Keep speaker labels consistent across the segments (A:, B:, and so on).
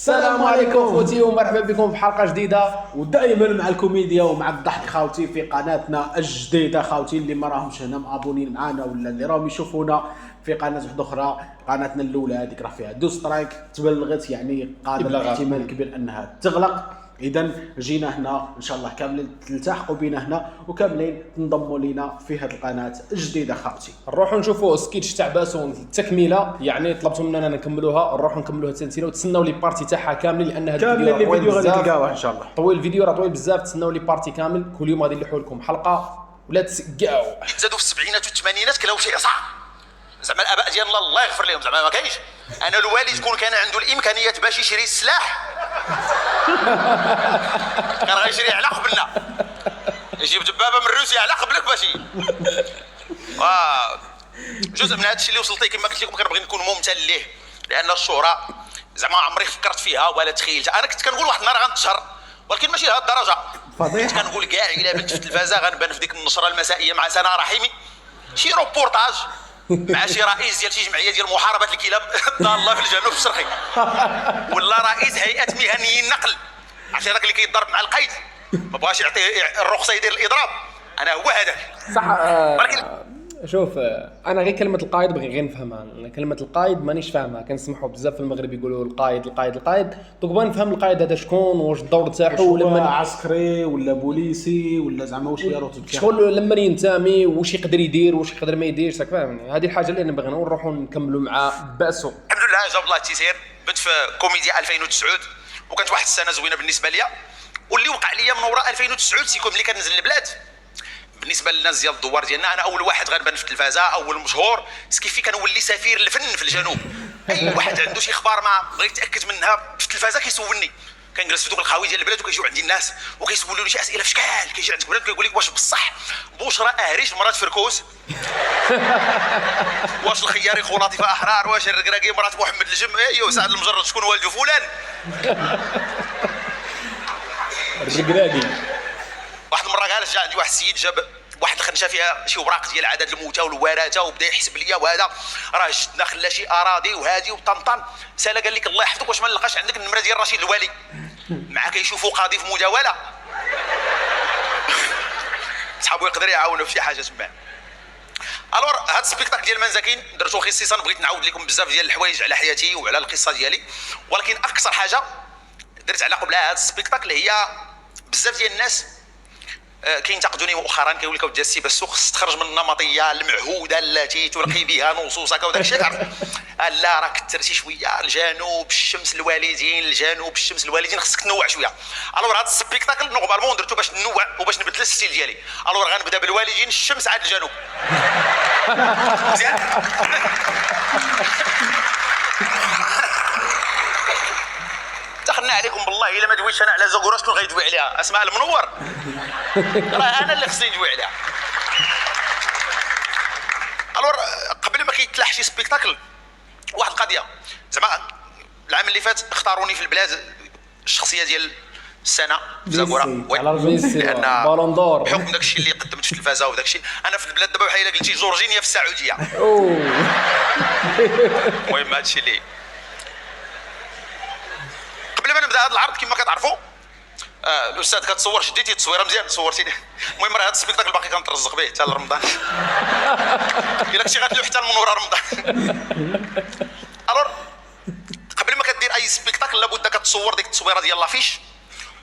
A: السلام عليكم خوتي ومرحبا بكم في حلقه جديده
B: ودائما مع الكوميديا ومع الضحك خاوتي في قناتنا الجديده خاوتي اللي ما راهمش هنا مابونين معنا ولا اللي راهم يشوفونا في قناه واحده اخرى. قناتنا الاولى هذيك راه فيها دو سترايك تبلغت، يعني قادر احتمال كبير انها تغلق. اذا جينا هنا ان شاء الله كاملين تلتحقوا بينا هنا وكاملين تنضموا لينا في هذه القناه الجديده خاوتي.
A: نروحوا نشوفوا سكيتش تاع باسون التكميله، يعني طلبتوا مننا نكملوها، نروحوا نكملوها تنسينا وتسناو لي بارتي تاعها كاملين لان هذا
B: الفيديو غادي تلقاوه ان شاء الله.
A: طويل الفيديو راه طويل بزاف، تسناو لي بارتي كامل. كل يوم غادي نلحوا لكم حلقه ولا تسقاو.
C: زادوا في السبعينات والثمانينات كلاو شي عصا، زعما الاباء ديالنا الله يغفر لهم زعما ما كاينش. انا الوالد كون كان عنده الامكانيات باش يشري السلاح كان غيشري على قبلنا، يجيب دبابه من روسيا على قبلك باش جزء من هذا الشيء اللي وصلت ليه كما قلت لكم كنبغي نكون ممتن ليه، لان الشهره زعما عمري فكرت فيها ولا تخيلت. انا كنت كنقول واحد النهار غنتشهر، ولكن ماشي لهذه الدرجه. كنت كنقول كاع الا بنت في التلفازه غنبان في ديك النشره المسائيه مع سنه رحيمي، شي روبورتاج مع شي رئيس ديال شي جمعيه ديال محاربه الكلاب الضاله في الجنوب الشرقي، ولا رئيس هيئه مهنيي النقل، عرفتي هذاك اللي كيضرب مع القيد ما بغاش يعطيه الرخصه يدير الاضراب، انا هو هذاك
A: صح.
C: ولكن
A: شوف انا غير كلمه القائد بغي غير نفهمها. أنا كلمه القائد مانيش فاهمها، كنسمعوا بزاف في المغرب يقولوا القائد دوك بغا نفهم القائد هذا شكون، واش الدور تاعو
B: لما عسكري ولا بوليسي ولا زعما واش هي روتو
A: شغل لما ينتمي، واش يقدر يدير واش يقدر ما يديرش، راك فاهمني. هذه الحاجه اللي انا بغينا نروحوا نكملوا مع باسو.
C: الحمد لله جاب الله التيسير. بنت في كوميديا 2009 وكانت واحد السنه زوينه بالنسبه ليا، واللي وقع ليا من وراء 2009 سيكون ملي كننزل البلاد. بالنسبه للناس ديال الدوار ديالنا انا اول واحد غنبان في التلفازه، اول مشهور سكيفي كنولي سفير الفن في الجنوب. اي واحد عنده شي اخبار ما بغى يتاكد منها في التلفازه كيسولني، كنجلس في دوك الخاوي ديال البلاد وكيجيو عندي الناس وكيسولوني شي اسئله في شكال. كيجي عندك بنات كيقول لك واش بصح بشرى اهريش مرات فركوس، واش الخياري خو لطيفه احرار، واش الركراكي مرات محمد الجم، ايوا سعد المجرد شكون والده فلان.
A: الركراكي
C: واحد المره قالت جا عندي واحد السيد جاب واحد الخنشه فيها شي اوراق ديال عدد الموتى والوراثه وبدا يحسب ليا، وهذا راه جدنا خلا شي اراضي وهادي وطنطن. سالا قال لك الله يحفظك واش ما نلقاش عندك النمره ديال رشيد الوالي مع كيشوفوا قاضي في مداوله صحابو يقدر يعاونوا في شي حاجه تما. الور هاد السبيكتاك ديال منزكين درتو خصيصا بغيت نعاود لكم بزاف ديال الحوايج على حياتي وعلى القصه ديالي، ولكن اكثر حاجه درت على قبلها هاد السبيكتاك اللي هي بزاف ديال الناس كينتقدوني مؤخرا كيقول لك اودي السي باسو خصك تخرج من النمطيه المعهوده التي تلقي بها نصوصك وداك الشيء. تعرف لا راه كثرتي شويه الجنوب الشمس الوالدين، الجنوب الشمس الوالدين، خصك تنوع شويه. الور هذا السبيكتاكل نورمالمون درتو باش ننوع وباش نبدل الستيل ديالي. الور غنبدا بالوالدين الشمس عاد الجنوب مزيان. دخلنا عليكم بالله الا ما دويتش انا على زغوره شكون غيدوي عليها؟ اسماء المنور راه انا اللي خصني ندوي عليها. الور قبل ما كيتلاح شي سبيكتاكل واحد القضيه، زعما العام اللي فات اختاروني في البلاد الشخصيه ديال السنه في زغوره
A: لان بالون دور
C: بحكم داك الشيء اللي قدمت في التلفازه وداك الشيء. انا في البلاد دابا بحال الا قلتي جورجينيا في السعوديه. المهم هذا الشيء اللي قبل ما نبدا هذا العرض كما كتعرفوا الاستاذ كتصور شديتي التصويره مزيان صورتيني. المهم راه هذا السبيكتاكل باقي كنترزق به حتى لرمضان الا كنتي غتلوح حتى من ورا رمضان. الور قبل ما كدير اي سبيكتاكل لابد كتصور ديك التصويره ديال لافيش،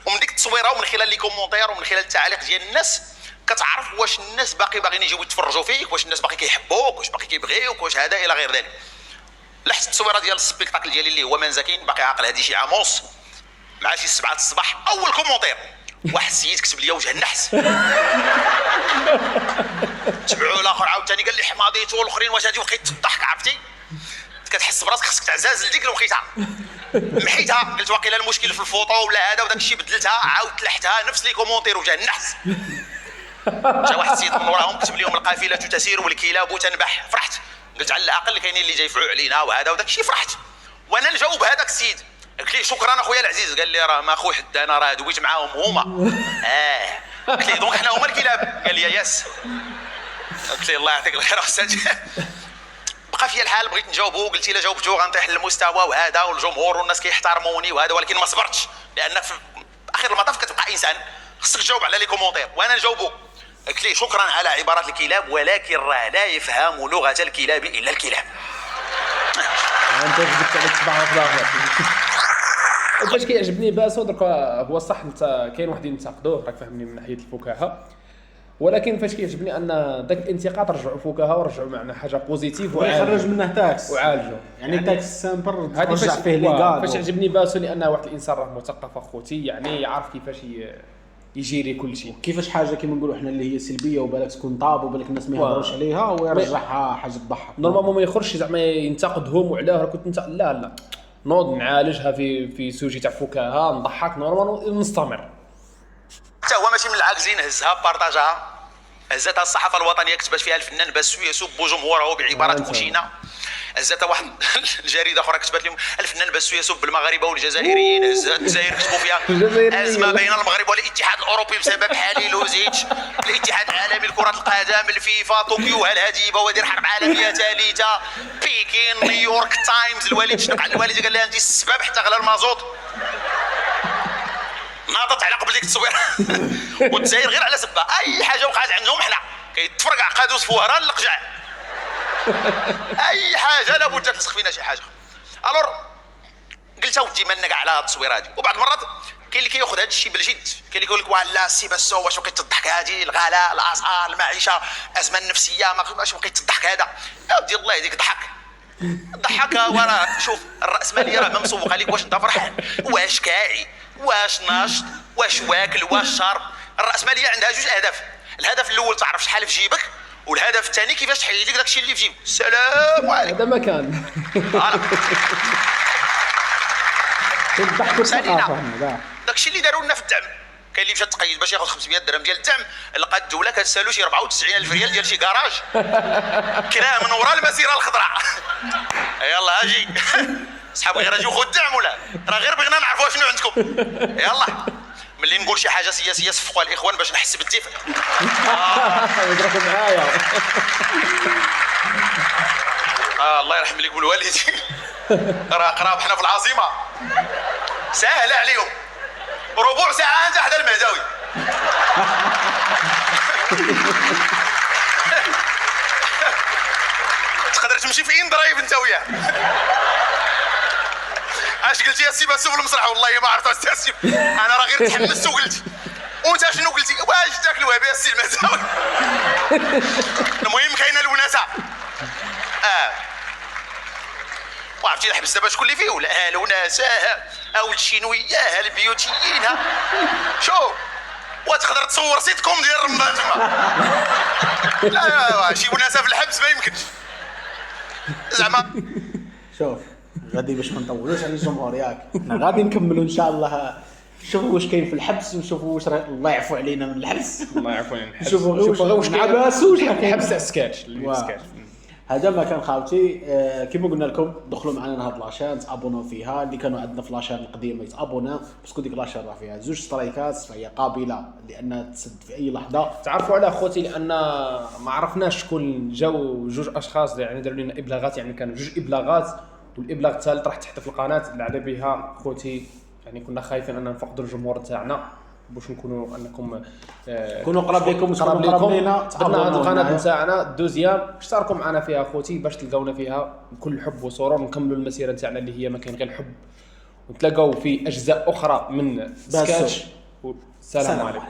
C: ومن ديك التصويره ومن خلال لي كومونتير ومن خلال التعاليق ديال الناس كتعرف واش الناس باغيين يجيو يتفرجوا فيك، واش الناس باقي كيحبوك، واش باقي كيبغيوك، واش هذا الى غير ذلك. لاحظت التصويره ديال السبيكتاكل ديالي اللي هو منزكين باقي عاقل هذه شي عام ونص مع شي 7 الصباح، اول كومونتير واحد السيد كتب لي وجه النحس تبعوا الاخر عاوتاني قال لي حماضيته والاخرين واش هادي، وبقيت تضحك. عرفتي كتحس براسك خصك تعزاز لديك الوقيته. محيتها قلت واقيلا المشكل في الفوطو ولا هذا وداك الشيء، بدلتها عاودت لحتها نفس لي كومونتير وجه النحس. جا واحد السيد من وراهم كتب لهم القافله تسير والكلاب تنبح. فرحت قلت على الاقل كاينين اللي جايفعوا علينا وهذا وداك الشيء. فرحت وانا نجاوب هذاك السيد قلت لي شكرا اخويا العزيز. قال لي راه ما اخو حد انا راه دويت معاهم هما. قلت لي دونك حنا هما الكلاب؟ قال لي ياس. قلت لي الله يعطيك الخير استاذ. بقى فيا الحال بغيت نجاوبو، قلتي الا جاوبتو غنطيح للمستوى وهذا والجمهور والناس كيحترموني وهذا، ولكن ما صبرتش لان في اخر المطاف كتبقى انسان خصك تجاوب على لي كومونتير، وانا نجاوبو. قلت لي شكرا على عبارات الكلاب، ولكن راه لا يفهم لغه الكلاب الا الكلاب.
A: انت جبت عليك صباح في الاخر. فاش كيعجبني باسو درك هو صح انت كاين واحد ينتقدوه راك فاهمني من ناحيه الفكاهه، ولكن فاش كيعجبني ان داك الانتقاد رجعوا فكاهه ورجعوا معنا حاجه بوزيتيف
B: ويخرج منه تاكس
A: وعالجوا
B: يعني تاكس سامبر
A: هذه
B: ترجع فيه لي
A: فاش عجبني باسو لان واحد الانسان راه مثقف اخوتي، يعني يعرف كيفاش يجيري كل شيء،
B: كيفاش حاجه كيما نقولوا حنا اللي هي سلبيه وبالك تكون طاب وبالك الناس ما يهضروش عليها ويرجعها حاجه تضحك.
A: نورمالمون ما يخرجش زعما ينتقدهم وعلاه كنت انت لا نوض نعالجها في سوجي تاع فكاهه نضحك نورمال ونستمر.
C: حتى هو ماشي من العاجزين، هزها بارطاجها، هزتها الصحافه الوطنيه كتبت فيها الفنان باسو يسب جمهوره بعبارات مشينه، هزتها واحد الجريده اخرى كتبت لهم الفنان باسو يسب المغاربه والجزائريين، هزت الجزائر كتبوا فيها ازمه بين المغرب والاتحاد الاوروبي بسبب حالي لوزيتش، الاتحاد العالمي لكره القدم، الفيفا، طوكيو هالهادي بوادر حرب عالميه ثالثه، بكين، نيويورك تايمز، الوالد شنق على الوالده قال لها انت السبب حتى غلى المازوت، ناضت على قبل ديك التصويره. والجزائر غير على سبه اي حاجه وقعت عندهم حنا كيتفرقع قادوس فوهران القجع، اي حاجه لابد تلصق فينا شي حاجه. الور قلت اودي منك على هاد التصويره هادي، وبعض المرات كاين اللي كياخذ هذا الشيء بالجد، كاين اللي كيقول لك لا سي باسو واش بقيت تضحك هادي الغلاء الاسعار المعيشه الازمه النفسيه واش بقيت تضحك هذا يا ودي الله يهديك ضحك وراه شوف الراسماليه راه ما مسوقه لك واش انت فرحان واش كاعي واش ناشط واش واكل واش شارب. الراسماليه عندها جوج اهداف، الهدف الاول تعرف شحال في جيبك، والهدف الثاني كيفاش تحيد لك داكشي اللي في جيبك. السلام عليكم.
A: هذا مكان
C: داكشي اللي داروا لنا في الدعم، كاين اللي مشى تقيد باش ياخذ 500 درهم ديال الدعم، لقى الدوله كتسالو شي 94,000 ريال ديال شي كراج كرا من وراء المسيره الخضراء. يلا اجي صحاب غير اجيو خذ الدعم ولا راه غير بغينا نعرفوا شنو عندكم. يلا ملي نقول شي حاجه سياسيه صفقوا الاخوان باش نحس بالدفء.
A: يضربوا معايا.
C: الله يرحم لكم الوالدين. راه قراب حنا في العاصمه سهل عليهم ربع ساعه انت حدا المهداوي. تقدر تمشي في درايف انت وياه. اش قلتي يا سي باسو في المسرح؟ والله ما عرفت استاسيم، انا راه غير تحمست وقلت. وانت شنو قلتي؟ واش داك الوهابي السي المهداوي. المهم كاينه الوناسه. وعرفتي الحبس دابا شكون اللي فيه ولا الوناسه او الشينويه البيوتيين. شوف وتقدر تصور سيت كوم ديال رمضان تما. لا شي وناسه في الحبس ما يمكنش زعما.
B: شوف غادي باش ما نطولوش على الجمهور ياك، حنا غادي نكملوا ان شاء الله. شوفوا واش كاين في الحبس ونشوفوا واش الله يعفو علينا من الحبس.
A: الله يعفو علينا الحبس.
B: شوفوا غير واش نعباسوش
A: الحبس تاع السكاتش.
B: هذا ما كان خاوتي. كيما قلنا لكم دخلوا معنا لهاد لاشين تابونوا فيها، اللي كانوا عندنا في لاشين القديمه يتابونا باسكو ديك لاشين راه فيها زوج سترايكات فهي قابله لانها تسد في اي لحظه.
A: تعرفوا على اخوتي لان ما عرفناش شكون جاو جوج اشخاص يعني داروا لنا ابلاغات، يعني كانوا جوج ابلاغات والابلاغ الثالث راح تحت في القناه اللي على بها اخوتي. يعني كنا خايفين ان نفقدوا الجمهور تاعنا باش نكونوا انكم
B: كونوا قراب لكم قراب لينا.
A: درنا هذه القناه تاعنا الدوزيام اشتركوا معنا فيها اخوتي باش تلقاونا فيها بكل حب وسرور ونكملوا المسيره تاعنا اللي هي ما كاين غير الحب، ونتلاقاو في اجزاء اخرى من سكاتش. والسلام عليكم.